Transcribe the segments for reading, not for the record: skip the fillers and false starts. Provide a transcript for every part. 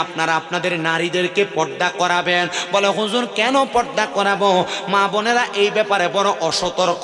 আপনারা আপনাদের নারীদেরকে পর্দা করাবেন। বলে হুজুর কেন পর্দা করাবো? মা বোনেরা এই ব্যাপারে বড় অসতর্ক।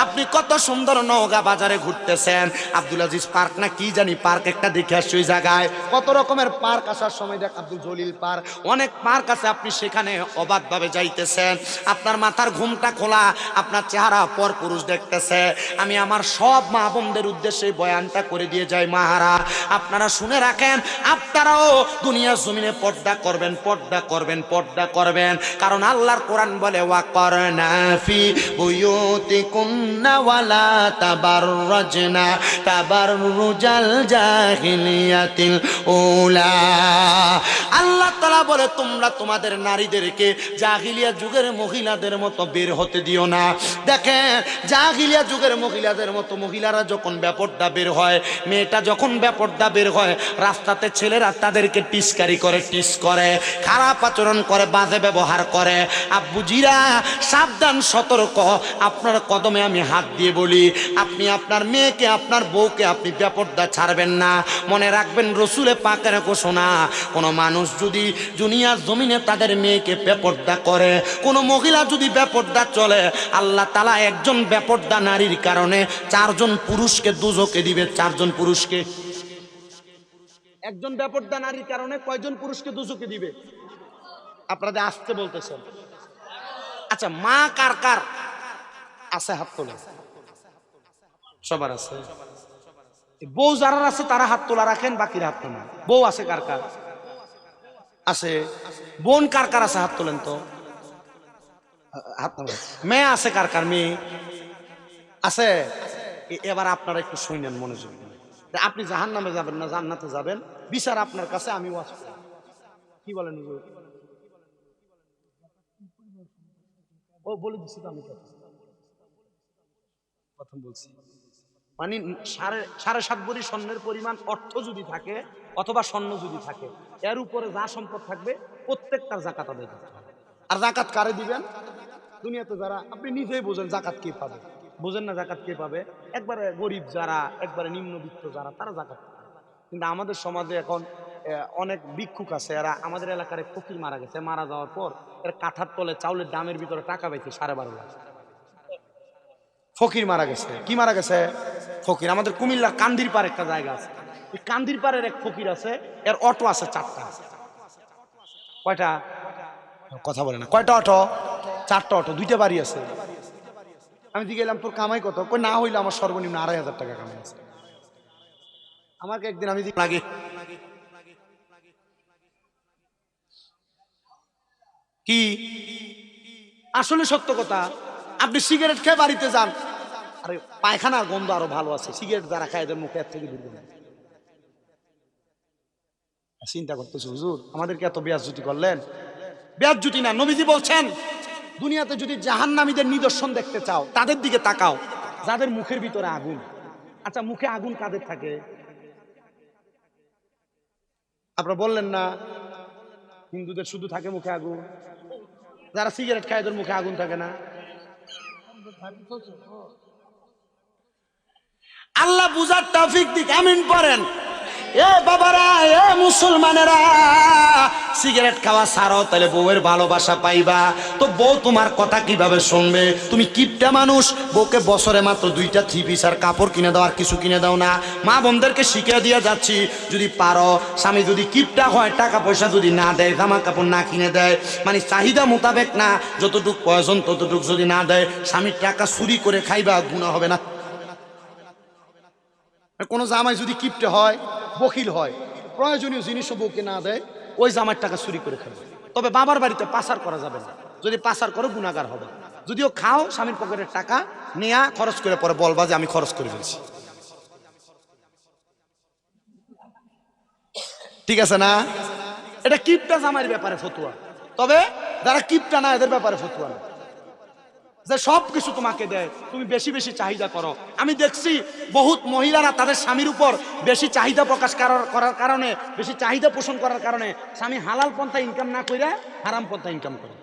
আপনি কত সুন্দর নওগাঁ বাজারে ঘুরতেছেন, আব্দুল আজিজ পার্ক না কি জানি পার্ক একটা দেখে আসছে, ওই জায়গায় কত রকমের পার্ক আসার সময় দেখ, আব্দুল জলিল পার্ক, অনেক পার্ক আছে, আপনি সেখানে অবাধভাবে যাইতেছেন, আপনার মাথার ঘুমটা খোলা, আপনার চেহারা পর পুরুষ দেখতেছে। আমি আমার সব মা বোনদের উদ্দেশ্যে বয়ানটা করে দিয়ে যাই, মাহারা আপনারা শুনে রাখেন, আপনারাও দুনিয়ার জমিনে পর্দা করবেন, পর্দা করবেন, পর্দা করবেন। কারণ আল্লাহর কোরআন বলে ওয়াকরনা ফি বুয়ুতিকুন্না ওয়ালা তাবাররাজনা তাবাররুজাল জাহিলিয়াতিল উলা। আল্লাহ তাআলা বলে তোমরা তোমাদের নারীদেরকে জাহিলিয়া যুগের মহিলাদের মতো বের হতে দিও না। দেখেন জাহিলিয়া যুগের মহিলাদের মতো মহিলারা যখন বেপরদা বের হয়, মেয়েটা যখন বেপরদা বের হয়, রাস্তাতে ছেলেরা তাদেরকে টিস্কারি করে, টিস করে, খারাপ আচরণ করে, বাজে ব্যবহার করে। আব্বুজিরা সাবধান, সতর্ক। আপনার কদমে আমি হাত দিয়ে বলি, আপনি আপনার মেয়েকে, আপনার বউকে আপনি বেপরদা ছাড়বেন না। মনে রাখবেন রসুলে পাকের ঘোষণা, কোনো মানুষ যদি দুনিয়ার জমিনে তাদের মেয়েকে বেপরদা করে, কোনো মহিলা যদি বেপরদা চলে, আল্লাহ তাআলা একজন বেপরদা নারীর কারণে 4 জন পুরুষকে দুজকে দিবে। 4 জন পুরুষকে, একজন বেপরদা নারীর কারণে কয়জন পুরুষকে দুজকে দিবে? আপনাদের আসতে বলতেছেন। আচ্ছা মা কার কার আছে হাত তোলা? সবার আছে। বউ যারা আছে তারা হাত তোলা রাখেন, বাকিরা হাত তোলা। বউ আছে কার কার? আছে। বোন কার কার আছে? হাত তোলেন তো, হাত তোলেন। মেয়ে আছে কার কার? মেয়ে আছে। এবার আপনারা একটু শুনেন মনোযোগ দিয়ে। আপনি জাহান্নামে যাবেন না জান্নাতে যাবেন, বিচার আপনার কাছে। আমি ওয়াজ করি, কি বলেন হুজুর? ও বলে দিচ্ছি তো, আমি প্রথম বলছি, মানে 7.5 ভরি স্বর্ণের পরিমাণ অর্থ যদি থাকে অথবা স্বর্ণ যদি থাকে, এর উপরে যা সম্পদ থাকবে প্রত্যেকটার যাকাত আদায় করতে হবে। আর যাকাত কারে দিবেন? দুনিয়াতে যারা, আপনি নিজেই বোঝেন যাকাত কে পাবে। বোঝেন না যাকাত কে পাবে? একবারে গরিব যারা, একবারে নিম্নবিত্ত যারা, তারা যাকাত পাবে। কিন্তু আমাদের সমাজে এখন অনেক ভিক্ষুক আছে, এরা আমাদের এলাকার এক ফকির মারা গেছে, মারা যাওয়ার পর এর কাঠার তলে চাউলের দামের ভিতরে টাকা পাইছে 12.5 লাখ। ফকির মারা গেছে। কি মারা গেছে? ফকির। আমাদের কুমিল্লার কান্দির পাড় একটা জায়গা আছে, এই কান্দির পাড়ের এক ফকির আছে, এর অটো আছে 4টা। কয়টা? কথা বলে না। কয়টা অটো? 4টা অটো, 2টা বাড়ি আছে। আমি দিকে গেলাম তোর কামাই কত? কই না হইলে আমার সর্বনিম্ন 2,500 টাকা কামাই আছে। আমাকে একদিন আমি লাগে কি আসলে সত্য কথা, আপনি সিগারেট খেয়ে বাড়িতে যান, আরে পায়খানার গন্ধ আরো ভালো আছে, সিগারেট যারা খায় এদের মুখে এর থেকে দুর্গন্ধ। চিন্তা করতেছি হুজুর আমাদেরকে এত বেয়াজ্জতি করলেন। বেয়াজ্জতি না, নবীজি বলছেন দুনিয়াতে যদি জাহান্নামীদের নিদর্শন দেখতে চাও তাদের দিকে তাকাও যাদের মুখের ভিতরে আগুন। আচ্ছা মুখে আগুন কাদের থাকে? আপনারা বললেন না হিন্দুদের শুধু থাকে মুখে আগুন, যারা সিগারেট খায় এদের মুখে আগুন থাকে না? আল্লাহ বুঝার তৌফিক দিক, আমিন পড়েন। এ বাবারা, এ মুসলমানেরা, সিগারেট খাওয়া ছাড়ো, তাহলে বউয়ের ভালোবাসা পাইবা। তো বউ তোমার কথা কিভাবে শুনবে? তুমি কিপটা মানুষ, বউকে বছরে মাত্র 2টা 3 পিস আর কাপড় কিনে দাও, আর কিছু কিনে দাও না। মা বোনদেরকে শিখিয়ে দিয়ে যাচ্ছি, যদি পারো, স্বামী যদি কিপটা হয়, টাকা পয়সা যদি না দেয়, জামা কাপড় না কিনে দেয়, মানে চাহিদা মোতাবেক না, যতটুকু প্রয়োজন ততটুকু যদি না দেয়, স্বামীর টাকা চুরি করে খাইবা, গুনাহ হবে না? কোন জামাই যদি কিপটে হয়, বকিল হয়, প্রয়োজনীয় জিনিসও বউকে না দেয়, ওই জামার টাকা চুরি করে খাবে। তবে বাবার বাড়িতে পাচার করা যাবে না, যদি পাচার করে গুনাহগার হবে। যদিও খাও, স্বামীর পকেটের টাকা নেয়া খরচ করে পরে বলবা যে আমি খরচ করে ফেলছি। ঠিক আছে না? এটা কিপটা জামাইয়ের ব্যাপারে ফতুয়া, তবে যারা কিপটা না এদের ব্যাপারে ফতুয়া না, যে সব কিছু তোমাকে দেয়, তুমি বেশি বেশি চাহিদা করো। আমি দেখছি বহুত মহিলারা তাদের স্বামীর উপর বেশি চাহিদা প্রকাশ করার কারণে, বেশি চাহিদা পোষণ করার কারণে স্বামী হালাল পন্থা ইনকাম না করে হারাম পন্থা ইনকাম করে।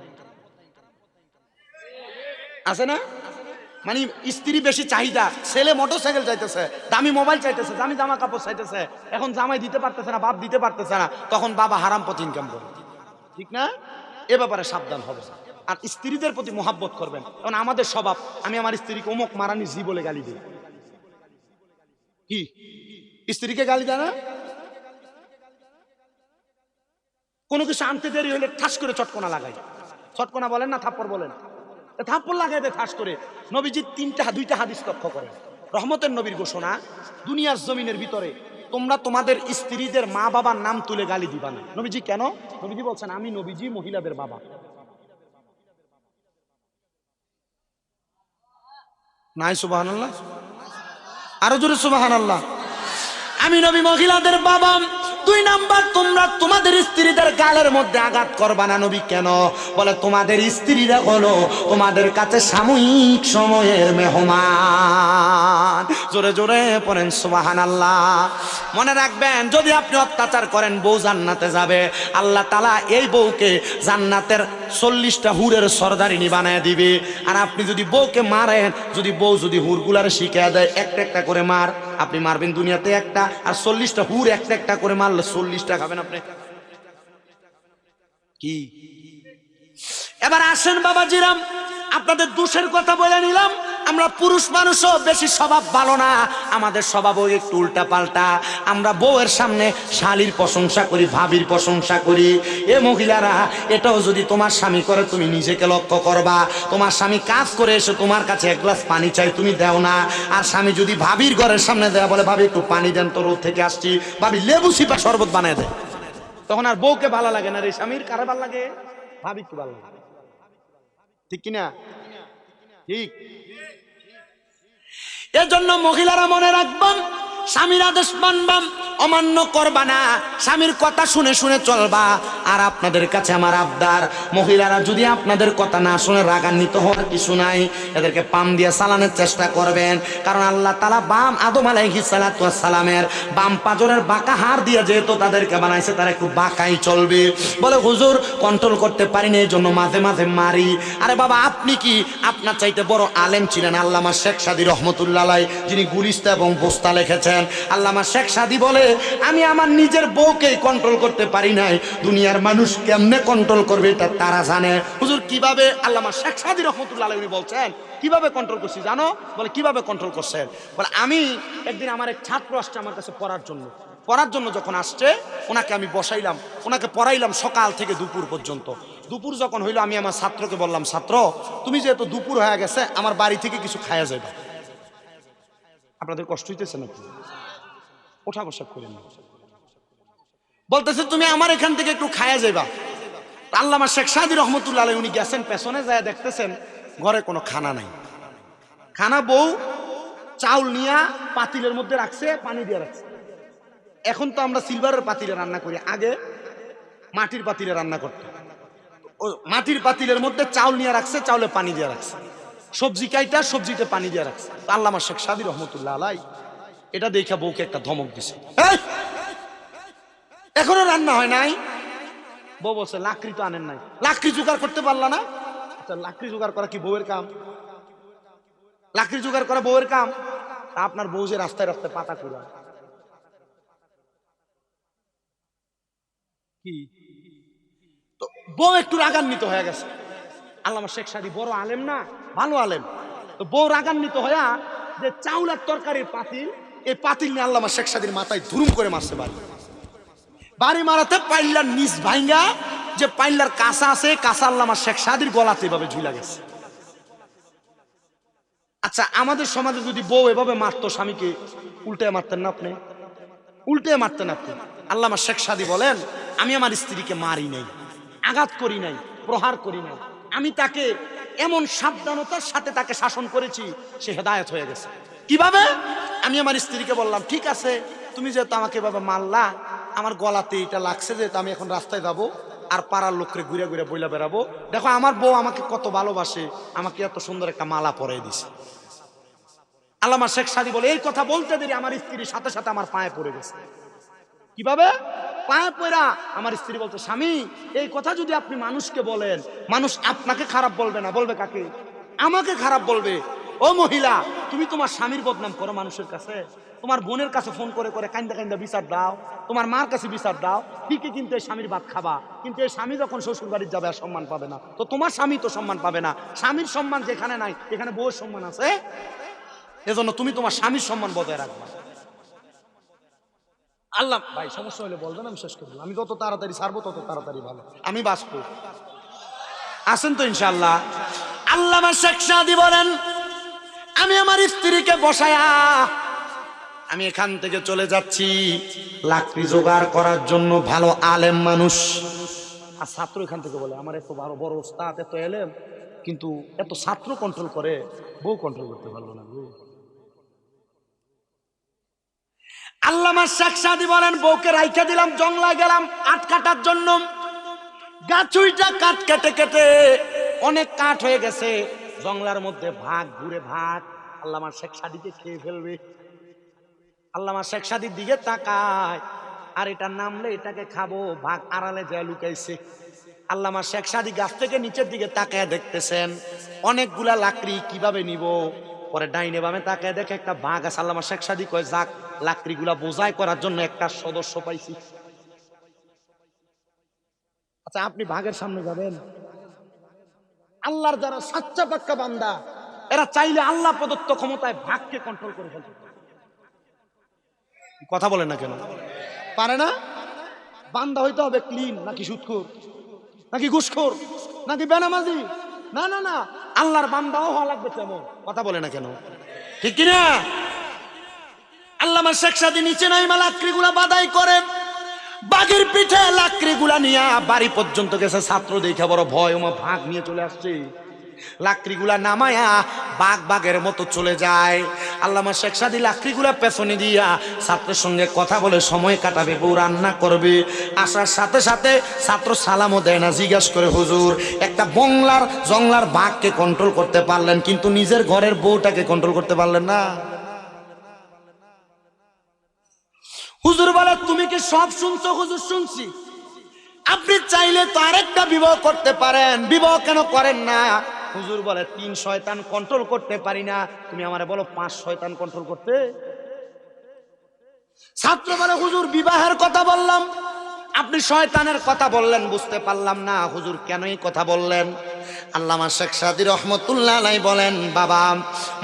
আছে না? মানে স্ত্রী বেশি চাহিদা, ছেলে মোটরসাইকেল চাইতেছে, দামি মোবাইল চাইতেছে, দামি জামা কাপড় চাইতেছে, এখন জামাই দিতে পারতেছে না, বাপ দিতে পারতেছে না, তখন বাবা হারাম পথে ইনকাম করে, ঠিক না? এ ব্যাপারে সাবধান হবে। আর স্ত্রীদের প্রতি মহাব্বত করবেন। কারণ আমাদের স্বভাব, আমি আমার স্ত্রীকে অমুক মারানি জি বলে গালি দিই। কি স্ত্রীকে গালি দেয় না? কোনো কিছু আনতে দেরি হলে ঠাস করে চটকনা লাগাই। চটকনা বলেন না, থাপ্পড় বলেন, থাপ্পড় লাগাই দেয় ঠাস করে। নবীজি দুইটা হাদিস লক্ষ্য করেন। রহমতের নবীর ঘোষণা, দুনিয়ার জমিনের ভিতরে তোমরা তোমাদের স্ত্রীদের মা বাবার নাম তুলে গালি দিবা না। নবীজি কেন? নবীজি বলছেন, আমি নবীজি মহিলাদের বাবা। নাই সুবহানাল্লাহ, আরো জোরে সুবহানাল্লাহ। আমি নবী মহিলাদের বাবা। 2 নাম্বার, তোমরা তোমাদের স্ত্রীদের গালের মধ্যে আঘাত করবা না। নবী কেন? বলে তোমাদের স্ত্রীরা হলো তোমাদের কাছে সাময়িক সময়ের মেহমান। জোরে জোরে পড়েন সুবহানাল্লাহ। মনে রাখবেন, যদি আপনি অত্যাচার করেন বউ জান্নাতে যাবে, আল্লাহ তাআলা এই বউকে জান্নাতের 40টা হুরের সরদারিনী বানায় দিবে। আর আপনি যদি বউকে মারেন, যদি বউ যদি হুরগুলারে শিখিয়ে দেয় একটা একটা করে মার, আপনি মারবেন দুনিয়াতে একটা, আর 40টা হুর একটা একটা করে মারলে 40টা খাবেন আপনি। কি এবার আসেন বাবাজিরাম, আপনাদের দোষের কথা বলে নিলাম। আমরা পুরুষ মানুষও বেশি স্বভাব ভালো না, আমাদের স্বভাবও একটু উল্টা পাল্টা। আমরা বউয়ের সামনে শালীর প্রশংসা করি, ভাবির প্রশংসা করি। এ মহিলারা, এটাও যদি তোমার স্বামী করে, তুমি নিজেকে লক্ষ্য করবা। তোমার স্বামী কাজ করে এসে তোমার কাছে 1 গ্লাস পানি চাই, তুমি দাও না। আর স্বামী যদি ভাবির ঘরের সামনে দেয়, বলে ভাবি একটু পানি দেন তো, রোদ থেকে আসছি, ভাবি লেবু সিপা শরবত বানায় দেয়, তখন আর বউকে ভালো লাগে না রে। স্বামীর কারে ভালো লাগে? ভাবি কি ভালো লাগে, ঠিক কিনা? ঠিক। এজন্য মহিলারা মনে রাখবাম, স্বামীর আদেশ মানবাম, অমান্য করবা না, স্বামীর কথা শুনে শুনে চলবা। আর আপনাদের কাছে আমার আবদার, মহিলারা যদি আপনাদের কথা না শুনে রাগান্বিত হওয়ার কিছু নাই, এদেরকে পাম দিয়ে চালানোর চেষ্টা করবেন। কারণ আল্লাহ তাআলা আদম আলাইহিস সালাতু ওয়াস সালামের বাম পাজরের বাঁকা হাড় দিয়ে যেহেতু তাদেরকে বানাইছে, তারা একটু বাঁকাই চলবে। বলে হুজুর কন্ট্রোল করতে পারিনি, এই জন্য মাঝে মাঝে মারি। আরে বাবা, আপনি কি আপনার চাইতে বড় আলেম ছিলেন? আল্লামা শেখ সাদী রহমতুল্লাহ আলাইহি, যিনি গুলিস্তা এবং বস্তা লিখেছেন, আল্লামা শেখ সাদী বলে, আমি আমার নিজের বউকেই কন্ট্রোল করতে পারি নাই, দুনিয়ার মানুষ কেমনে কন্ট্রোল করবে এটা তারা জানে। হুজুর কিভাবে? আল্লামা শেখ সাদী রহমতুল্লাহ আলাইহি বলছেন, কিভাবে কন্ট্রোল করছি জানো? বলে কিভাবে কন্ট্রোল করছেন? বলে আমি একদিন, আমার এক ছাত্র আসছে আমার কাছে পড়ার জন্য যখন আসছে, ওনাকে আমি বসাইলাম, ওনাকে পড়াইলাম সকাল থেকে দুপুর পর্যন্ত। দুপুর যখন হইলো, আমি আমার ছাত্রকে বললাম, ছাত্র তুমি যেহেতু দুপুর হয়ে গেছে, আমার বাড়ি থেকে কিছু খায়া যাবে। আপনাদের কষ্ট হইতেছে নাকি? ওঠা বসা করেন না। বলতেছে তুমি আমার এখান থেকে একটু খায়া যাইবা। আল্লামা শেখ সাদী রহমতুল্লাহ আলাইহি উনি গেছেন, পেছনে যায় দেখতেছেন ঘরে কোনো খানা নাই। খানা বউ চাউল নিয়া পাতিলের মধ্যে রাখছে, পানি দিয়ে রাখছে। এখন তো আমরা সিলভারের পাতিলে রান্না করি, আগে মাটির পাতিলে রান্না করতো। মাটির পাতিলের মধ্যে চাউল নিয়ে রাখছে, চাউলে পানি দিয়ে রাখছে, সবজি কাইটা সবজিতে পানি দিয়ে রাখছে। আল্লামা শেখ সাদী রহমতুল্লাহ আলাইহি এটা দেখা বউকে একটা ধমক দিছে, এখনো রান্না হয় নাই। বউ বলছে লাকড়ি তো আনেন নাই, লাকড়ি জোগাড় করতে পারলা না? আচ্ছা, লাকড়ি জোগাড় করা কি বউয়ের কাম? লাকড়ি জোগাড় করা বউয়ের কাম? আপনার বউ যে রাস্তায় রাস্তায় পাতা কুড়া, কি তো বউ একটু রাগান্বিত হয়ে গেছে। আল্লামা শেখ সাদী বড় আলেম না, ভালো আলেম, তো বউ রাগান্বিত হইয়া যে চাউল আর তরকারির পাতিল, এই পাতিল নিয়ে আল্লামা শেখ সাদীর মাথায় ধুরুম করে মারছে। বাড়ি মারাতে পাইল্লার নিচ ভাঙ্গা, যে পাইল্লার কাঁচা আছে, কাঁচা আল্লামা শেখ সাদীর গলাতে এভাবে ঝুলা গেছে। আচ্ছা, আমাদের সমাজে যদি বউ এভাবে মারতো স্বামীকে, উল্টে মারতেন না আপনি? উল্টে মারতেন আপনি। আল্লামা শেখ সাদী বলেন, আমি আমার স্ত্রীকে মারি নাই, আঘাত করি নাই, প্রহার করি নাই, আমি তাকে এমন সাবধানতার সাথে তাকে শাসন করেছি, সে হেদায়েত হয়ে গেছে। কিভাবে? আমি আমার স্ত্রীকে বললাম, ঠিক আছে তুমি যেহেতু আমাকে এভাবে মারলা, আমার গলাতে এটা লাগছে, যেহেতু আমি এখন রাস্তায় যাবো আর পাড়ার লোককে ঘুরে ঘুরে বইলা বেড়াবো, দেখো আমার বউ আমাকে কত ভালোবাসে, আমাকে এত সুন্দর একটা মালা পরাই দিছে। আল্লামা শেখ সাদী বলে, এই কথা বলতে দেরি আমার স্ত্রীর সাথে সাথে আমার পায়ে পড়ে গেছে। কিভাবে? পায়ে পড়া। আমার স্ত্রী বলতো, স্বামী এই কথা যদি আপনি মানুষকে বলেন, মানুষ আপনাকে খারাপ বলবে না, বলবে কাকে? আমাকে খারাপ বলবে। ও মহিলা, তুমি তোমার স্বামীর বদনাম করো মানুষের কাছে, তোমার বোনের কাছে ফোন করে করে কান্দা কান্দা বিচার দাও, তোমার মার কাছে বিচার দাও, ঠিকই কিন্তু এই স্বামীর ভাত খাবা, কিন্তু এই স্বামী যখন শ্বশুর বাড়ির যাবে আর সম্মান পাবে না, তো তোমার স্বামী তো সম্মান পাবে না। স্বামীর সম্মান যেখানে নাই এখানে বউয়ের সম্মান আছে, এজন্য তুমি তোমার স্বামীর সম্মান বজায় রাখবা। আল্লাহ ভাই সমস্যা হলে বলবেন, আমি শেষ করবো। আমি যত তাড়াতাড়ি ছাড়বো তত তাড়াতাড়ি ভালো, আমি বাঁচবো। আসেন তো ইনশাআল্লাহ। আল্লামা শেখ সাদী বলেন, আমি আমার স্ত্রীকে বসায়া আমি এখান থেকে চলে যাচ্ছি লাকড়ি জোগাড় করার জন্য। ভালো আলেম মানুষ, আর ছাত্র এখান থেকে বলে আমার এত বড় বড় ওস্তাদ, এত এলেম, কিন্তু এত ছাত্র কন্ট্রোল করে, বউ কন্ট্রোল করতে পারলো না। আল্লামা শেখ সাদী বলেন, বউকে রাইখা দিলাম, জংলায় গেলাম কাঠ কাটার জন্য। গাছুইটা কাঠ কেটে কেটে অনেক কাঠ হয়ে গেছে, জংলার মধ্যে ভাগ ঘুরে ভাগ আল্লামা শেখ সাদীকে খেয়ে ফেলবে। আল্লামা শেখ সাদীর দিকে তাকায়, আর এটা নামলে এটাকে খাবো, ভাগ আড়ালে যায় লুকাইছে। আল্লামা শেখ সাদী গাছ থেকে নিচের দিকে তাকায় দেখতেছেন অনেকগুলা লাকড়ি, কিভাবে নিব। পরে ডাইনে বামে তাকায় দেখে একটা বাঘ আছে। আল্লামা শেখ সাদী কয়, যাক লাকড়িগুলা বোঝাই করার জন্য একটা সদস্য পাইছি। আচ্ছা, আপনি বাঘের সামনে যাবেন? আল্লাহর যারা সাচ্চা পাক্কা বান্দা, এরা চাইলে আল্লাহ প্রদত্ত ক্ষমতায় ভাগকে কন্ট্রোল করে ফেলতে পারে। কথা বলেন না কেন? পারে না? বান্দা হইতে হবে ক্লিন, নাকি সুদখোর, নাকি ঘুষখোর, নাকি বেনামাজি? না না না, আল্লাহর বান্দাও হওয়া লাগবে তেমন। কথা বলে না কেন? ঠিক কিনা? আল্লামা শেখ সাদী নিচে নাইমা লাকড়িগুলা বাদাই করে, বাঘের পিঠে লাকড়িগুলা নিয়ে বাড়ি পর্যন্ত গেছে। ছাত্র দেখে বড় ভয়, ওমা ভাগ নিয়ে চলে আসছে। লাকড়িগুলা নামায়া বাঘ বাঘের মতো চলে যায়। আল্লামা শেখ সাদী লাকড়িগুলা পেছনে দিয়া ছাত্রের সঙ্গে কথা বলে সময় কাটাবে, বউ রান্না করবে। আসার সাথে সাথে ছাত্র সালামও দেয় না, জিজ্ঞাসা করে, হুজুর একটা জংলার বাঘকে কন্ট্রোল করতে পারলেন, কিন্তু নিজের ঘরের বউটাকে কন্ট্রোল করতে পারলেন না। হুজুর বলে, তুমি কি সব শুনছো? হুজুর শুনছি। আপনি চাইলে তো আরেকটা বিবাহ করতে পারেন, বিবাহ কেন করেন না? হুজুর বলে, 3 শয়তান কন্ট্রোল করতে পারি না, তুমি আমারে বলো 5 শয়তান কন্ট্রোল করতে। ছাত্র বলে, হুজুর বিবাহের কথা বললাম, আপনি শয়তানের কথা বললেন, বুঝতে পারলাম না হুজুর কেন এই কথা বললেন। আল্লামা শেখ সাদী রহমতুল্লাহ আলাইহি বলেন, বাবা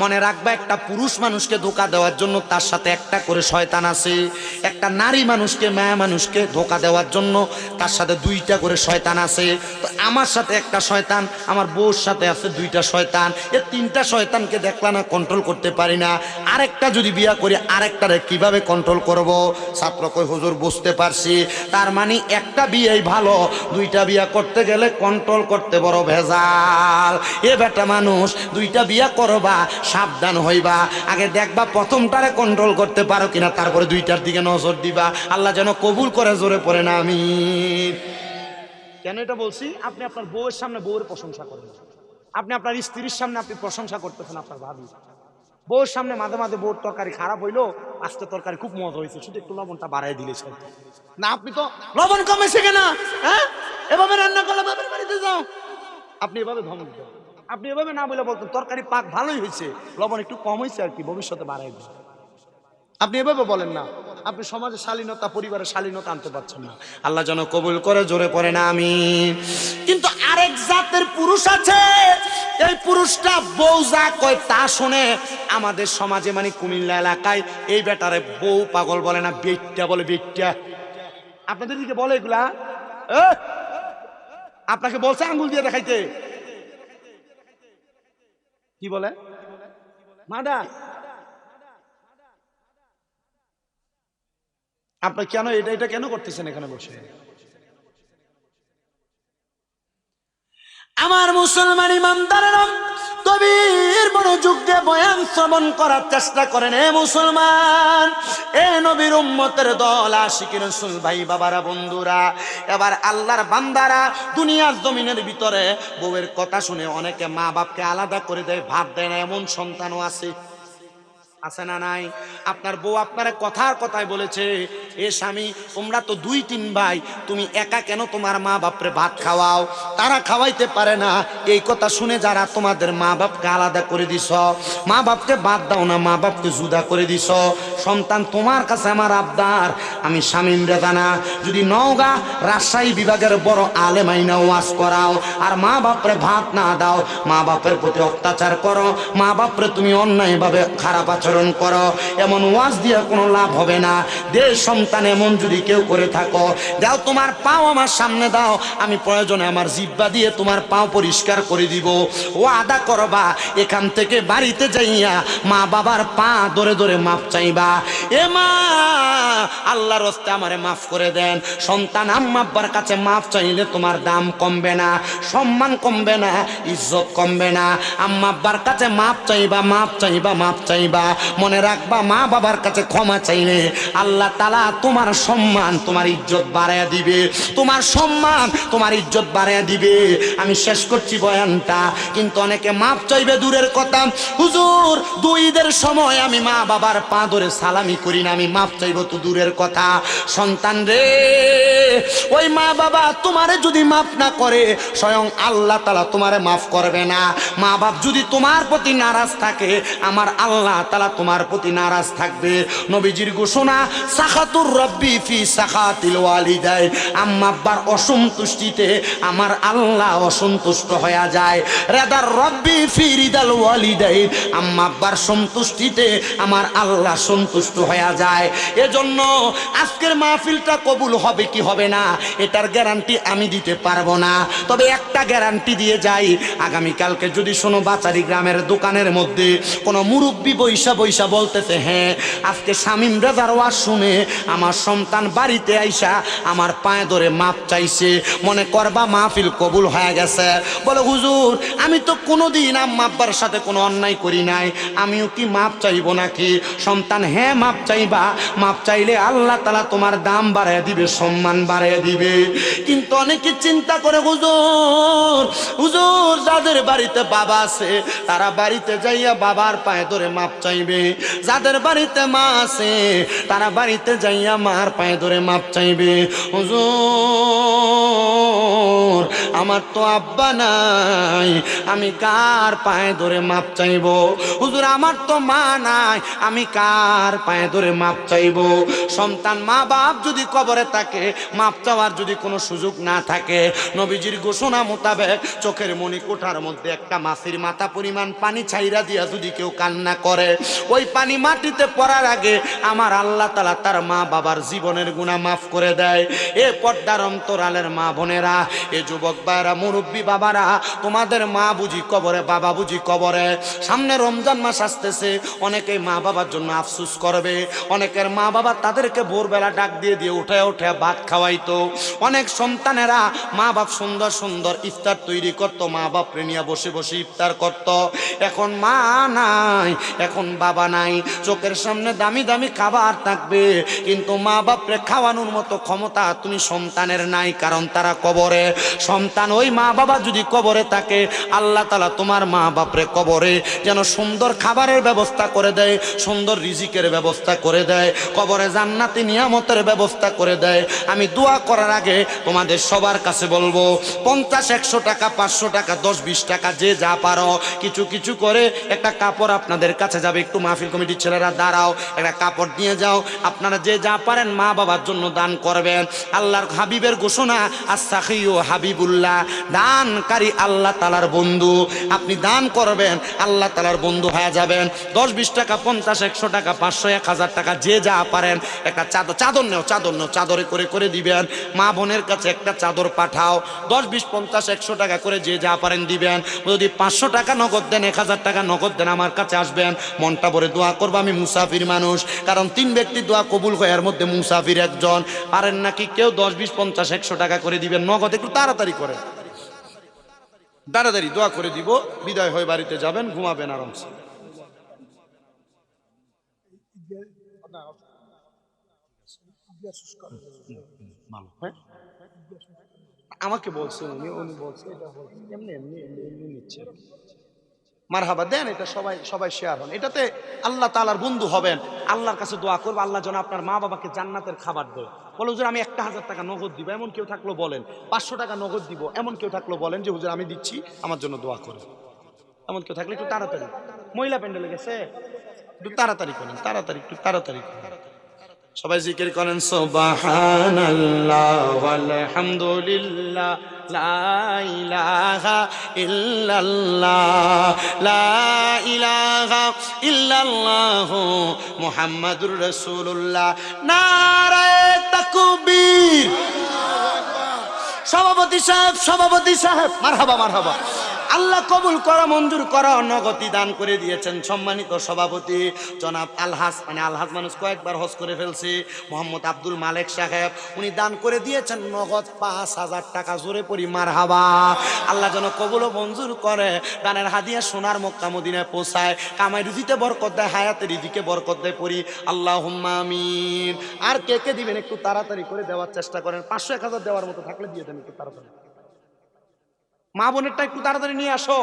মনে রাখবা, একটা পুরুষ মানুষকে ধোঁকা দেওয়ার জন্য তার সাথে একটা করে শয়তান আছে। একটা নারী মানুষকে, মায়া মানুষকে ধোঁকা দেওয়ার জন্য তার সাথে 2টা করে শয়তান আছে। তো আমার সাথে একটা শয়তান, আমার বউর সাথে আছে 2টা শয়তান, এই 3টা শয়তানকে দেখলা না কন্ট্রোল করতে পারি না, আরেকটা যদি বিয়া করি আরেকটারে কিভাবে কন্ট্রোল করব? ছাত্র কই, হুজুর বুঝতে পারছি, তার মানে একটা বিয়েই ভালো, 2টা বিয়া করতে গেলে কন্ট্রোল করতে বড় ভেজাল। এ বেটা মানুষ, 2টা বিয়া করবা, সাবধান হইবা, আগে দেখবা প্রথমটারে কন্ট্রোল করতে পারো কিনা, তারপরে 2টার দিকে নজর দিবা। আল্লাহ যেন কবুল করে, জোরে পড়ে না আমিন। কেন এটা বলছি? আপনি আপনার বউয়ের সামনে বউয়ের প্রশংসা করেন, আপনি আপনার স্ত্রীর সামনে আপনি প্রশংসা করতেছেন আপনার ভাবি। বউয়ের সামনে মাঝে মাঝে বউর তরকারি খারাপ হইলো, আজকে তরকারি খুব মজা হয়েছে, শুধু একটু লবণটা বাড়াই দিলে না, আপনি তো লবণ কমেছে কেনা, হ্যাঁ এভাবে রান্না করলে বাবার বাড়িতে যাও, আপনি এভাবে ধমক দেন। আপনি এভাবে না বলে বলতেন তরকারি পাক ভালোই হয়েছে, লবণ একটু কম হয়েছে আর কি, ভবিষ্যতে বাড়াই দিন। আপনি এভাবে বলেন না, আপনি সমাজে শালীনতা, পরিবারের শালীনতা আনতে পারছেন না। আল্লাহ যেন কবুল করে, জোরে পড়ে না আমিন। কিন্তু আরেক জাতের পুরুষ আছে, এই পুরুষটা বউ যা কয় তা শুনে। আমাদের সমাজে মানে কুমিল্লা এলাকায় এই বেটারে বউ পাগল বলে না, বেটটা বলে, বেটটা। আপনাদের দিকে বলে এগুলা? আপনাকে বলছে আঙ্গুল দিয়ে দেখাইতে? কি বলে? মাদা। আপনি কেন এটা কেন করতেছেন এখানে বসে? আমার মুসলমান ইমানদারেরা গভীর মনোযোগ দিয়ে বয়ান শ্রবণ করার চেষ্টা করেন। এ মুসলমান, এ নবীর উম্মতের দল, আশিক রাসূল ভাই বাবারা, বন্ধুরা, এবার আল্লাহর বান্দারা, দুনিয়ার জমিনের ভিতরে বউয়ের কথা শুনে অনেকে মা বাপকে আলাদা করে দেয়, ভাত দেয় না, এমন সন্তানও আছে। আছে না নাই? আপনার বউ আপনারে কথার কথায় বলেছে, এ স্বামী তোমরা তো 2-3 ভাই, তুমি একা কেন তোমার মা বাপরে ভাত খাওয়াও? তারা খাওয়াইতে পারে না, এই কথা শুনে যারা তোমাদের মা বাপকে আলাদা করে দিছ, মা বাপকে বাদ দাও না, মা বাপকে জুদা করে দিছ, সন্তান তোমার কাছে আমার আবদার, আমি শামীম রেদানা যদি নওগাঁ রাজশাহী বিভাগের বড় আলেম আইনা ওয়াজ করাও আর মা বাপরে ভাত না দাও, মা বাপের প্রতি অত্যাচার করো, মা বাপরে তুমি অন্যায়ভাবে খারাপ আচরণ করো, এমন ওয়াজ দিয়ে কোনো লাভ হবে না। দেশ সন্তান এমন যদি কেউ করে থাকো, দাও তোমার পাও আমার সামনে দাও, আমি প্রয়োজনে আমার জিহ্বা দিয়ে তোমার পাও পরিষ্কার করে দিব। ও আদা করবা, এখান থেকে বাড়িতে যাইয়া মা বাবার পা ধরে ধরে মাপ চাইবা, এ মা আল্লাহর রাস্তায় আমারে মাফ করে দেন। সন্তান আম্মা আব্বার কাছে মাফ চাইলে তোমার দাম কমবে না, সম্মান কমবে না, ইজ্জত কমবে না। আম্মা আব্বার কাছে মাফ চাইবা, মাফ চাইবা, মাফ চাইবা। মনে রাখবা, মা বাবার কাছে ক্ষমা চাইলে আল্লাহ তাআলা তোমার সম্মান, তোমার ইজ্জত বাড়াইয়া দিবে, তোমার সম্মান, তোমার ইজ্জত বাড়াইয়া দিবে। আমি শেষ করছি বয়ানটা, কিন্তু অনেকে মাফ চাইবে দূরের কথা, হুজুর 2 ঈদের সময় আমি মা বাবার পা ধরে সালামি করি না, আমি মাফ চাইবো তো দূরের কথা। সন্তান রে, ওই মা বাবা তোমারে যদি মাফ না করে, স্বয়ং আল্লাহ তাআলা তোমারে মাফ করবে না। মা বাপ যদি তোমার প্রতি নারাজ থাকে, আমার আল্লাহ তাআলা তোমার প্রতি নারাজ থাকবে। নবীজির ঘোষণা, সাখাতুর রব্বি ফি সাখাতিল ওয়ালিদাইন, আম্মা আব্বার অসন্তুষ্টিতে আমার আল্লাহ অসন্তুষ্ট হয়ে যায়। রেদার রব্বি ফি রিদাল ওয়ালিদাইন, আম্মা আব্বার সন্তুষ্টিতে আমার আল্লাহ সন্তুষ্ট হয়ে যায়। এজন্য আজকের মাহফিলটা কবুল হবে কি হবে না, এটার গ্যারান্টি আমি দিতে পারবো না, তবে একটা গ্যারান্টি দিয়ে যাই, আগামীকালকে যদি শোনো বাচারি গ্রামের দোকানের মধ্যে কোনো মুরব্বী বৈশা বৈশা বলতেছে, হ্যাঁ আজকে শামীম রেজার ওয়াজ শুনে আমার সন্তান বাড়িতে আইসা আমার পায়ে ধরে মাপ চাইছে, মনে করবা মাহফিল কবুল হয়ে গেছে। বলে হুজুর আমি তো কোনোদিন আম্মা আব্বার সাথে কোনো অন্যায় করি নাই, আমিও কি মাপ চাইবো নাকি? সন্তান, হ্যাঁ মাপ চাইবা, মাপ চাইলে আল্লাহ তাআলা তোমার দাম বাড়ায় দিবে, সম্মান বাড়ায় দিবে। কিন্তু অনেকে চিন্তা করে, হুজুর হুজুর যাদের বাড়িতে বাবা আছে তারা বাড়িতে যাইয়া বাবার পায়ে ধরে মাপ চাইবে, যাদের বাড়িতে মা আছে তারা বাড়িতে যাইয়া মার পায়ে ধরে মাপ চাইবে। হুজুর আমার তো আব্বা নাই, আমি কার পায়ে ধরে মাপ চাইব? হুজুর আমার তো মা নাই, আমি কার পায়ে ধরে মাপ চাইব? সন্তান, মা বাপ যদি কবরে থাকে, মাপ চাওয়ার যদি কোনো সুযোগ না থাকে, নবীজির ঘোষণা মোতাবেক চোখের মনি কোঠার মধ্যে একটা মাছের মাথা পরিমাণ পানি ছাইরা দিয়া যদি কেউ কান্না করে, ওই পানি মাটিতে পড়ার আগে আমার আল্লাহ তাআলা তার মা বাবার জীবনের গুনাহ মাফ করে দেয়। এ পর্দার অন্তরালের মা বোনেরা, এ যুবক ভাইরা, মুরব্বী বাবারা, তোমাদের মা বুঝি কবরে, বাবা বুঝি কবরে। সামনে রমজান মাস আসতেছে, অনেকে মা বাবার জন্য আফসোস করবে, অনেকের মা বাবা তাদেরকে ভোরবেলা ডাক দিয়ে দিয়ে উঠে উঠে ভাত খাওয়াইতো। অনেক সন্তানেরা মা বাপ সুন্দর সুন্দর ইফতার তৈরি করতো, মা বাপরে নিয়ে বসে বসে ইফতার করত। এখন মা নাই, এখন বাবা নাই, চোখের সামনে দামি দামি খাবার থাকবে, কিন্তু মা বাপরে খাওয়ানোর মতো ক্ষমতা তুমি সন্তানের নাই, কারণ তারা কবরে। সন্তান, ওই মা বাবা যদি কবরে থাকে, আল্লাহ তাআলা তোমার মা বাপরে কবরে যেন সুন্দর খাবারের ব্যবস্থা করে দেয়, সুন্দর রিজিকের ব্যবস্থা করে দেয়, কবরে জান্নাতি নিয়ামতের ব্যবস্থা করে দেয়। আমি দোয়া করার আগে তোমাদের সবার কাছে বলবো, 50-100 টাকা, 500 টাকা, 10-20 টাকা, যে যা পারো কিছু কিছু করে একটা কাপড় আপনাদের কাছে যাবে, একটু মাহফিল কমিটির ছেলেরা দাঁড়াও, একটা কাপড় নিয়ে যাও। আপনারা যে যা পারেন মা বাবার জন্য দান করবেন। আল্লাহর হাবিবের ঘোষণা, আস-সাখিয়ু হাবিবুল্লাহ, দানকারী আল্লাহ তাআলার বন্ধু। আপনি দান করবেন, আল্লাহ তাআলার বন্ধু হয়ে যাবেন। 10-20 টাকা, 50-100 টাকা, 500-1000 টাকা, যে যা পারেন একটা চাদর নেও, চাদরে করে করে দিবেন। মা বোনের কাছে একটা চাদর পাঠাও, 10-20-50-100 টাকা করে যে যা পারেন দিবেন। যদি 500 টাকা নগদ দেন, 1000 টাকা নগদ দেন, আমার কাছে আসবেন, মনটা ভরে দোয়া করবো। আমি মুসাফির মানুষ, কারণ 3 ব্যক্তির দোয়া কবুল হয়, এর মধ্যে মুসাফির একজন। পারেন নাকি কেউ 10-20-50-100 টাকা করে দিবেন নগদ, একটু তাড়াতাড়ি করে, তাড়াতাড়ি দোয়া করে দিব, বিদায় হয়ে বাড়িতে যাবেন, ঘুমাবেন আরামসে। হ্যাঁ? আমাকে বলছে উনি বলছে এটা এমনি এমনি এমনি এমনি নিচ্ছে। মারহাবা দেন, এটা সবাই সবাই শেয়ার হন। এটাতে আল্লাহ তাআলার বন্ধু হবেন। আল্লাহর কাছে দোয়া করবো আল্লাহ যেন আপনার মা বাবাকে জান্নাতের খাবার দেয়। বলো হুজুর আমি 1000 টাকা নগদ দিব, এমন কেউ থাকলো বলেন। 500 টাকা নগদ দিব, এমন কেউ থাকলো বলেন যে হুজুর আমি দিচ্ছি, আমার জন্য দোয়া করেন। এমন কেউ থাকলে একটু তাড়াতাড়ি। মহিলা প্যান্ডেলে গেছে, একটু তাড়াতাড়ি করেন, তাড়াতাড়ি, একটু তাড়াতাড়ি করেন। সবাই জিকির করেন সুবহানাল্লাহ ওয়ালহামদুলিল্লাহ লা ইলাহা ইল্লাল্লাহ লা ইলাহা ইল্লাল্লাহ মুহাম্মাদুর রাসূলুল্লাহ। নারায়ে তাকবীর। সভাপতি সাহেব মারহাবা মারহাবা। আল্লাহ কবুল করা, মঞ্জুর করা, নগতি দান করে দিয়েছেন সম্মানিত সভাপতি জনাব আলহাজ, মানে আলহাজ মানুষ কয়েকবার হজ করে ফেলছে, মোহাম্মদ আব্দুল মালেক সাহেব। উনি দান করে দিয়েছেন নগদ 5000 টাকা। জোরে পড়ি মারহাবা। আল্লাহ যেন কবুল ও মঞ্জুর করে, দানের হাদিয়া সোনার মক্কা মদিনায় পৌঁছায়, কামাই রুজিতে বরকত দেয়, হায়াতে রিজিকে বরকত দেয়। পড়ি আল্লাহুম্মা আমিন। আর কে কে দিবেন একটু তাড়াতাড়ি করে দেওয়ার চেষ্টা করেন। 500 1000 দেওয়ার মতো থাকলে দিয়ে দেন একটু তাড়াতাড়ি। মা বোনেরটা একটু তাড়াতাড়ি নিয়ে আসো।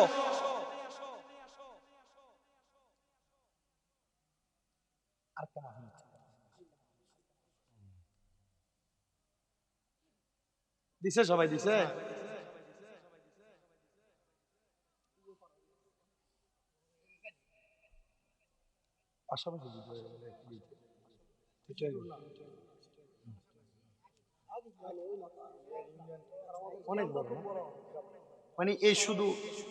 দিছে, সবাই দিছে। অনেক বড়, মানে এই শুধু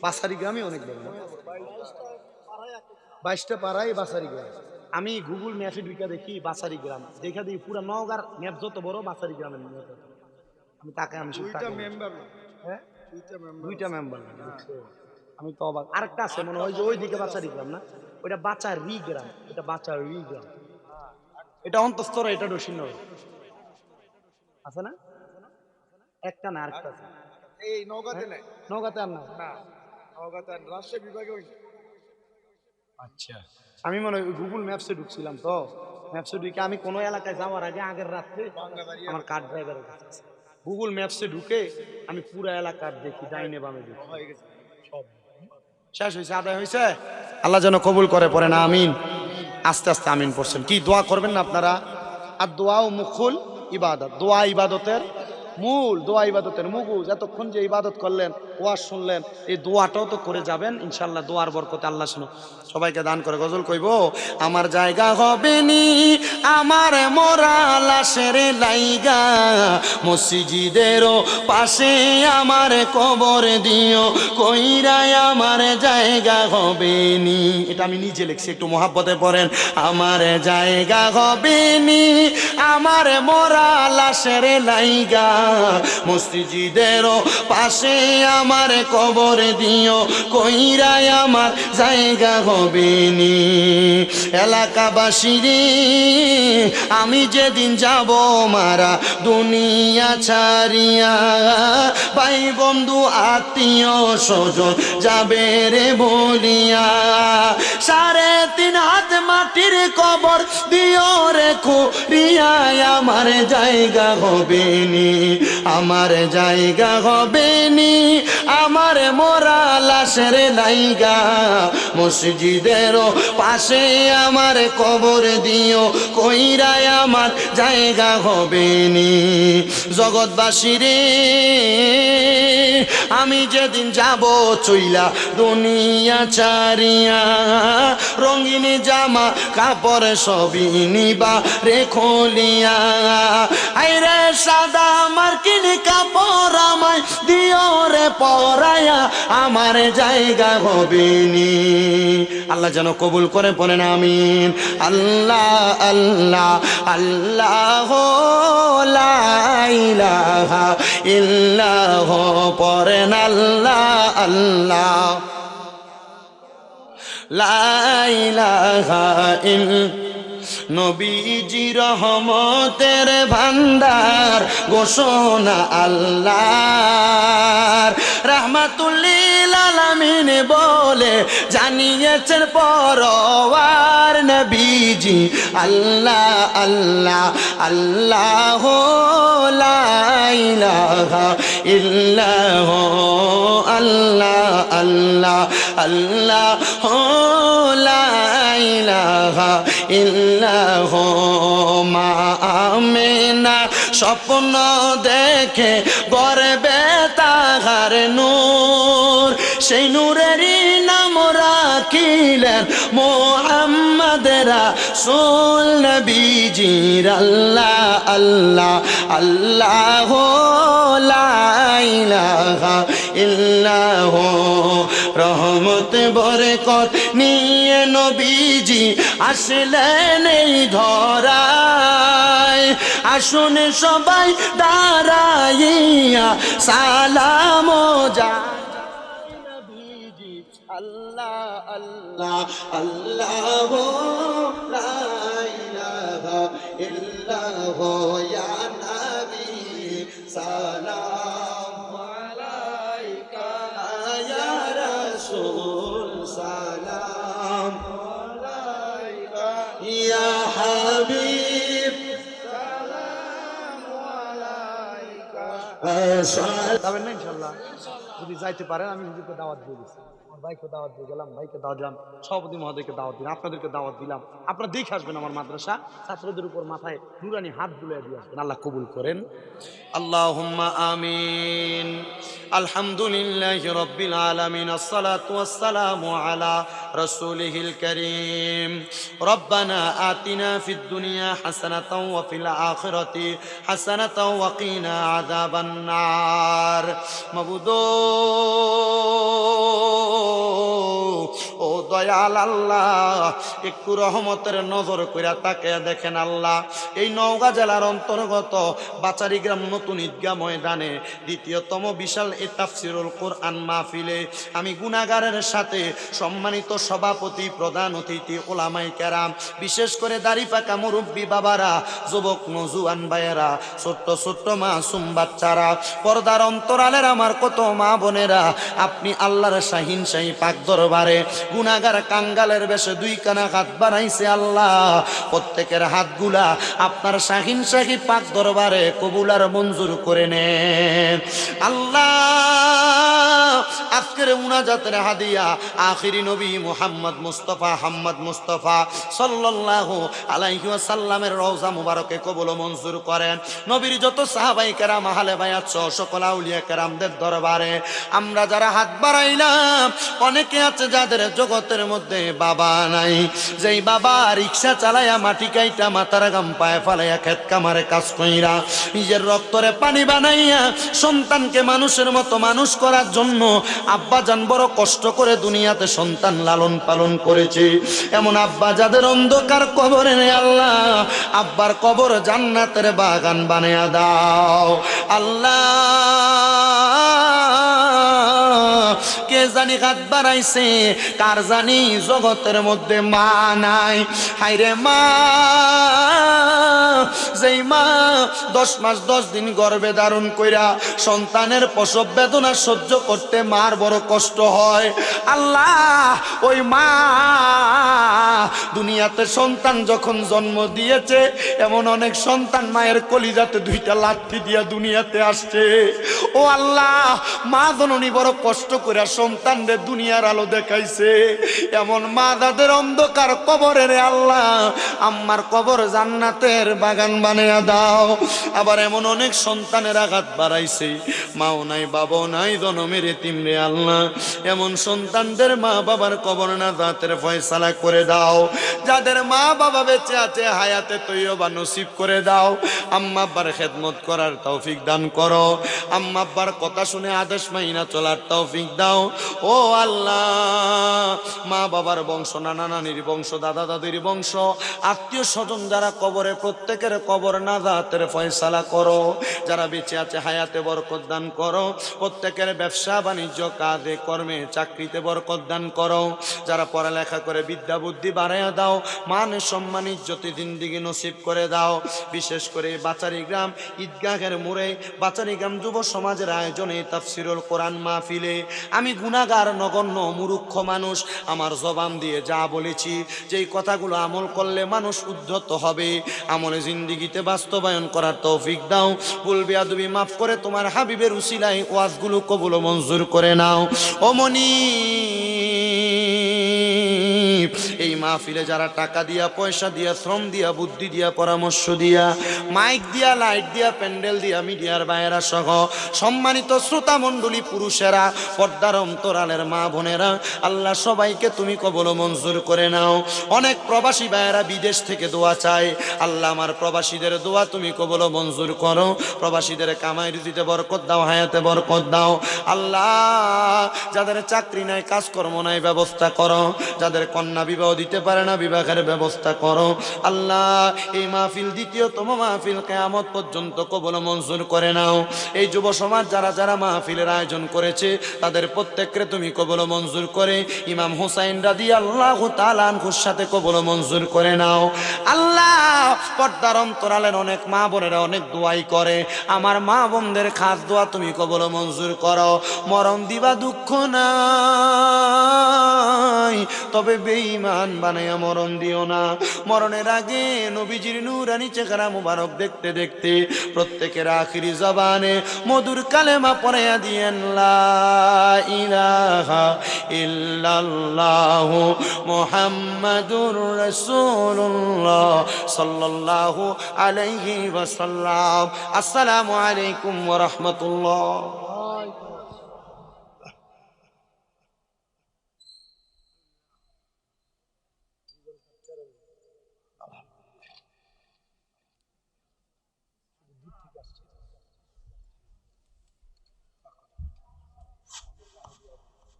বাসারি গ্রামই অনেক বড়। 22টা পাড়ায় বাসারি গ্রাম। আমি গুগল ম্যাপে ঢুকে দেখি বাসারি গ্রাম, দেখা দেখি পুরো নওগাঁর ম্যাপ যত বড় বাসারি গ্রামের ম্যাপ। আমি তাকে আমি হ্যাঁ 2টা মেম্বার। আমি তো অবাক। আরেকটা আছে মনে হয় যে ওইদিকে বাচারি গ্রাম না, ওইটা বাচারি গ্রাম, এটা বাচারি গ্রাম, এটা অন্তঃস্তর, এটা রসিনগর আছে না? একটা না আরেকটা আছে এই নওগাঁতে নাই, নওগাঁতে আর না, নওগাঁতে রাজশাহী বিভাগে হইছে। আচ্ছা, আমি মনে হয় গুগল ম্যাপসে ঢুকছিলাম, তো ম্যাপসে ঢুকে আমি কোনো এলাকায় যাওয়ার আগে আগের রাত্রে আমার কার ড্রাইভারের কাছে গুগল ম্যাপসে ঢুকে আমি পুরো এলাকার দেখি, ডাইনে বামে দেখি, সব শেষ হয়েছে, আদায় হয়েছে। আল্লাহ যেন কবুল করে, পড়ে না আমিন। আস্তে আস্তে আমিন পড়ছেন। কি দোয়া করবেন না আপনারা? আর দোয়া ও মুখুল ইবাদত, দোয়া ইবাদতের মূল, দোয়া ইবাদতের মুগুজ। এতক্ষণ যে ইবাদত করলেন, ওয়াজ শুনলেন, এই দোয়াটাও তো করে যাবেন ইনশাল্লাহ। দোয়ার বরকতে আল্লাহ শুনো সবাইকে দান করে। গজল কইব, আমার জায়গা হবে নি আমার মোরা লাশের লাইগা, মসজিদেরও পাশে আমার কবর দিও, কইরাই আমার জায়গা হবে নি। এটা আমি নিজে লিখছি, একটু মহাব্বতে পড়েন। আমার জায়গা হবে নি আমার মোরা লাশের লাইগা, মসজিদেরও পাশে আমার কবর দিও, কইরাই আমার জায়গা হবে নি। এলাকাবাসী রে আমি যেদিন যাব মারা দুনিয়া ছাড়িয়া, ভাই বন্ধু আত্মীয় স্বজন যাবে রে বলিয়া, 3.5 হাত মাটির কবর দিও রে খুঁড়িয়া, আমার জায়গা হবে নি, আমার জায়গা হবে নি আমার মোরা লাশের লাইগা, মসজিদেরও পাশে আমার কবর দিও, কইরাই আমার জায়গা হবে নি। জগৎবাসী রে আমি যেদিন যাব চইলা দুনিয়া ছাড়িয়া, রঙিন জামা কাপড় সবই নিবা রে খলিয়া, আইরে সাদা মার্কিন কাপড় আমায় দিও রে পরায়া, আমার জায়গা হবে নি। আল্লাহ যেন কবুল করে, পড়েন আমিন। আল্লাহ আল্লাহ আল্লাহ লা ইলাহা ইল্লাহ, পড়েন আল্লাহ আল্লাহ লা ইলাহা ইল্লাল্লাহ। নবীজি রহমতের ভান্ডার, ঘোষণা আল্লাহর, রাহমাতুল লিল আলামিন বলে জানিয়েছেন পরওয়ার নবীজি আল্লাহ আল্লাহ আল্লাহ লা ইলাহা ইল্লাহ আল্লাহ আল্লাহ আল্লাহ লা ইলাহা ইল্লাহ। মা আমিনা স্বপ্ন দেখে গর্বে তাহার নূর, সেই নূরেরই নাম রাখিলেন মুহাম্মদ রাসূল নবীজির আল্লাহ আল্লাহ আল্লাহ লা ইলাহা ইল্লাহ। রহমত বরকত নিয়ে নবীজি আসলেন এই ধরায়, আসুন সবাই দাঁড়াইয়া সালাম জানাই নবীজি আল্লাহ আল্লাহ আল্লাহ লা ইলাহা ইল্লাহ ইয়া নবী সালাম আলাইকা ইয়া রাসূল সালাম আলাইকা ইয়া হাবিব সালাম আলাইকা। যাবেন না ইনশাআল্লাহ? যদি যাইতে পারেন আমি হুজুরকে দাওয়াত দিয়ে দিচ্ছি, আমার ভাইকে দাওয়াত দিয়ে গেলাম, ভাইকে দাওয়াত দিলাম, সভাপতি মহোদয়কে দাওয়াত দিলাম, আপনাদেরকে দাওয়াত দিলাম। আপনারা দেখে আসবেন আমার মাদ্রাসা, ছাত্রদের উপর মাথায় নুরানি হাত বুলিয়ে দিয়ে আসবেন। আল্লাহ কবুল করেন। আল্লাহুম্মা আমিন। আলহামদুলিল্লাহি রাব্বিল আলামিন, আসসালাতু ওয়াসসালামু আলা রাসূলিহিল কারীম। রব্বানা আতিনা ফিদ দুনিয়া হাসানাতাও ওয়া ফিল আখিরাতি হাসানাতাও ওয়া কিনা আযাবান নার। মাবুদ ও দয়াল আল্লাহ, একটু রহমতের নজর কইরা তাকায়া দেখেন আল্লাহ, এই নওগাঁ জেলার অন্তর্গত বাচারি গ্রাম নতুন ঈদগাহ ময়দানে দ্বিতীয়তম বিশাল এই তাফসিরুল কোরআন মাহফিলে আমি গুনাহগারের সাথে সম্মানিত সভাপতি, প্রধান অতিথি, ওলামায়ে কেরাম, বিশেষ করে দাড়ি পাকা মুরব্বী বাবারা, যুবক নওজোয়ান ভাইয়েরা, ছোট্ট ছোট্ট মাসুম বাচ্চারা, পর্দার অন্তরালের আমার কত মা বোনেরা, আপনি আল্লাহর শাহিন শাহী পাক দরবারে গুনাহগার কাঙ্গালের বেশে দুই কানা হাত বানাইছে আল্লাহ, প্রত্যেকের হাতগুলা আপনার শাহিন শাহী পাক দরবারে কবুল আর মঞ্জুর করে নেন আল্লাহ। আজকের মুনাজাতের হাদিয়া আখিরি নবী মুহাম্মদ মুস্তাফা হাম্মদ মুস্তাফা সাল্লাল্লাহু আলাইহি ওয়াসাল্লামের রওজা মুবারকে কবুল মঞ্জুর করেন। নবীর যত সাহাবায়ে কেরাম, আহলে বায়াত সহ সকল আউলিয়া কেরামদের দরবারে আমরা যারা হাত বাড়াইলাম, অনেকে আছে যাদের জগতের মধ্যে বাবা নাই, যেই বাবা রিকশা চালায়া মাটি কাইটা মাথার গাম পায়ে ফালাইয়া খেত কামারে কাজ কইরা নিজের রক্তরে পানি বানাইয়া সন্তানকে মানুষের মতো মানুষ করার জন্য আব্বা জান বড় কষ্ট করে দুনিয়াতে সন্তান লালন পালন করেছে, এমন আব্বা যাদের অন্ধকার কবরে নেই আল্লাহ, আব্বার কবর জান্নাতের বাগান বানায়া দাও আল্লাহ। কে জানি হাত বাড়াইছে, কার জানি জগতের মধ্যে মা নাই। হায়রে মা, যেই মা 10 মাস 10 দিন গর্ভে ধারণ কইরা সন্তানের প্রসব বেদনা সহ্য করতে মার বড় কষ্ট হয় আল্লাহ, ওই মা দুনিয়াতে সন্তান যখন জন্ম দিয়েছে, এমন অনেক সন্তান মায়ের কলিজাতে 2টা লাথি দিয়া দুনিয়াতে আসছে। ও আল্লাহ, মা জননী বড় কষ্ট করে সন্তানদের দুনিয়ার আলো দেখাইছে, এমন মা দাদের অন্ধকার কবরে রে আল্লাহ, আম্মার কবর জান্নাতের বাগান বানায়া দাও। আবার এমন অনেক সন্তানের আঘাত বাড়াইছে, মাও নাই বাবাও নাই, জনমের এতিম রে আল্লাহ, এমন সন্তানদের মা বাবার কবর না জাতের ফয়সালা করে দাও। যাদের মা বাবা বেঁচে আছে হায়াতে তৈয়বা নসিব করে দাও। আম্মা আব্বার খেদমত করার তৌফিক দান করো, আম্মা আব্বার কথা শুনে আদেশ মাইনা চলার তৌফিক দাও। ও আল্লাহ, মা বাবার বংশ, নানা নানির বংশ, দাদা দাদির বংশ, আত্মীয় স্বজন যারা কবরে, প্রত্যেকের কবর নাজাতের ফয়সালা করো। যারা বেঁচে আছে হায়াতে বরকত দান করো, প্রত্যেকের ব্যবসা বাণিজ্য, কাজে কর্মে, চাকরিতে বরকত দান করো। যারা পড়ালেখা করে বিদ্যা বুদ্ধি বাড়াইয়া দাও, মান সম্মান ইজ্জতে জিন্দিগি নসিব করে দাও। বিশেষ করে বাচারি গ্রাম ঈদগাহের মোড়ে বাচারি গ্রাম যুব সমাজের আয়োজনে তাফসিরুল কোরআন মাহফিলে আমি গুনাহগার এলাকার নগণ্য মূর্খ মানুষ আমার জবান দিয়ে যা বলেছি, যেই কথাগুলো আমল করলে মানুষ উদ্ধত হবে, আমলে জিন্দিগিতে বাস্তবায়ন করার তৌফিক দাও। ভুল বেয়াদবি মাফ করে তোমার হাবিবের উসিলায় ওয়াজগুলো কবুল ও মঞ্জুর করে নাও। ও মনি, এই মাহফিলে যারা টাকা দিয়া, পয়সা দিয়া, শ্রম দিয়া, বুদ্ধি দিয়া, পরামর্শ দিয়া, মাইক দিয়া, লাইট দিয়া, প্যান্ডেল দিয়া, মিডিয়ার বাইরা সহ সম্মানিত শ্রোতা মণ্ডলী, পুরুষেরা, পর্দার অন্তরালের মা বোনেরা, আল্লাহ সবাইকে তুমি কবুল ও মঞ্জুর করে নাও। অনেক প্রবাসী ভাইয়েরা বিদেশ থেকে দোয়া চায়, আল্লাহ আমার প্রবাসীদের দোয়া তুমি কবুল ও মঞ্জুর করো। প্রবাসীদের কামাই রুজিতে বরকত দাও, হায়াতে বরকত দাও। আল্লাহ যাদের চাকরি নাই, কাজকর্ম নাই, ব্যবস্থা করো। যাদের কন্যা বিবাহ দিতে পারে না, বিবাহের ব্যবস্থা করো। আল্লাহ এই মাহফিল দ্বিতীয়তম মাহফিল, কিয়ামত পর্যন্ত কবুল ও মঞ্জুর করে নাও। এই যুব সমাজ যারা যারা মাহফিলের আয়োজন করেছে, তাদের প্রত্যেককে তুমি কবুল ও মঞ্জুর করে ইমাম হুসাইন রাদিয়াল্লাহু তাআলা আনহুর সাথে কবুল ও মঞ্জুর করে নাও। আল্লাহ পর্দার অন্তরালের অনেক মা বোনেরা অনেক দোয়াই করে, আমার মা বোনদের খাস দোয়া তুমি কবুল ও মঞ্জুর করো। মরণ দিবা দুঃখ নাই, তবে বেঈমান বানাইয়া মরণ দিও না। মরণের আগে নবীজির নূরানি চেহারা মুবারক দেখতে দেখতে প্রত্যেকের আখিরি জবানে মধুর কালেমা পড়াইয়া দিয়েন, লা ইলাহা ইল্লাল্লাহু মুহাম্মাদুর রাসূলুল্লাহ সাল্লাল্লাহু আলাইহি ওয়াসাল্লাম। আসসালামু আলাইকুম ওয়া রাহমাতুল্লাহ।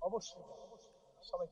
অবশ্যই সবাই